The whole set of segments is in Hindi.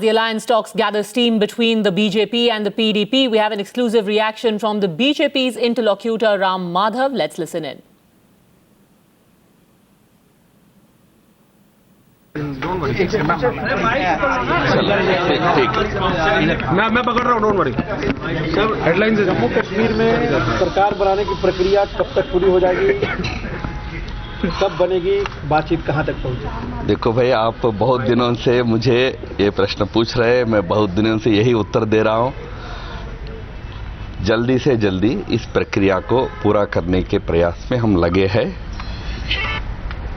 The alliance talks gather steam between the BJP and the PDP. We have an exclusive reaction from the BJP's interlocutor Ram Madhav. Let's listen in. मैं पकड़ रहा हूँ, don't worry. Headlines Jammu Kashmir में सरकार बनाने की प्रक्रिया कब तक पूरी हो जाएगी, कब बनेगी, बातचीत कहां तक पहुंचे? देखो भाई, आप बहुत दिनों से मुझे ये प्रश्न पूछ रहे हैं, मैं बहुत दिनों से यही उत्तर दे रहा हूं। जल्दी से जल्दी इस प्रक्रिया को पूरा करने के प्रयास में हम लगे हैं,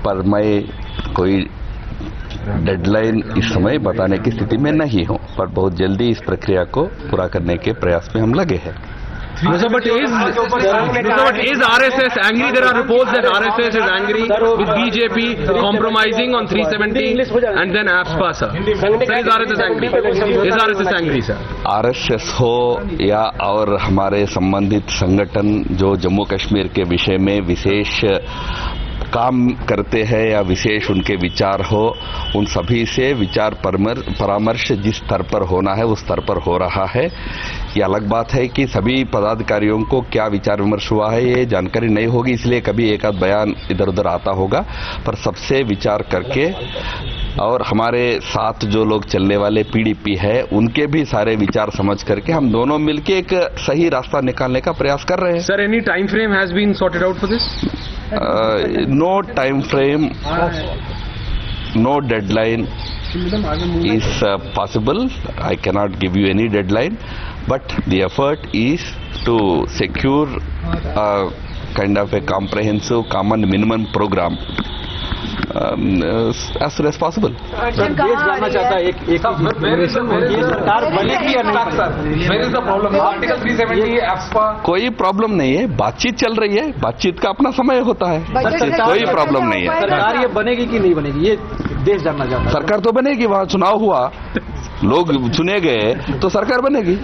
पर मैं कोई डेडलाइन इस समय बताने की स्थिति में नहीं हूं, पर बहुत जल्दी इस प्रक्रिया को पूरा करने के प्रयास में हम लगे हैं। But is RSS angry? There are reports that RSS is angry with BJP compromising on 370 and then AFSPA, sir. Sir, is RSS angry? Is RSS angry, sir? RSS हो या और हमारे संबंधित संगठन जो जम्मू कश्मीर के विषय में विशेष काम करते हैं या विशेष उनके विचार हो, उन सभी से विचार परामर्श जिस स्तर पर होना है उस स्तर पर हो रहा है। ये अलग बात है कि सभी पदाधिकारियों को क्या विचार विमर्श हुआ है ये जानकारी नहीं होगी, इसलिए कभी एक आध बयान इधर उधर आता होगा, पर सबसे विचार करके और हमारे साथ जो लोग चलने वाले पीडीपी है उनके भी सारे विचार समझ करके हम दोनों मिलकर एक सही रास्ता निकालने का प्रयास कर रहे हैं। Sir, any time frame has been sorted out for this? No time frame, no deadline is possible. I cannot give you any deadline, but the effort is to secure a kind of a comprehensive common minimum program as soon as possible. Sir, देश जानना चाहता है एक सरकार बनेगी या नहीं? Where is the problem? Article 370 AFSPA. कोई प्रॉब्लम नहीं है, बातचीत चल रही है, बातचीत का अपना समय होता है, कोई प्रॉब्लम नहीं है। सरकार ये बनेगी कि नहीं बनेगी, ये देश जानना चाहता है। सरकार तो बनेगी, वहाँ चुनाव हुआ, लोग चुने गए तो सरकार बनेगी।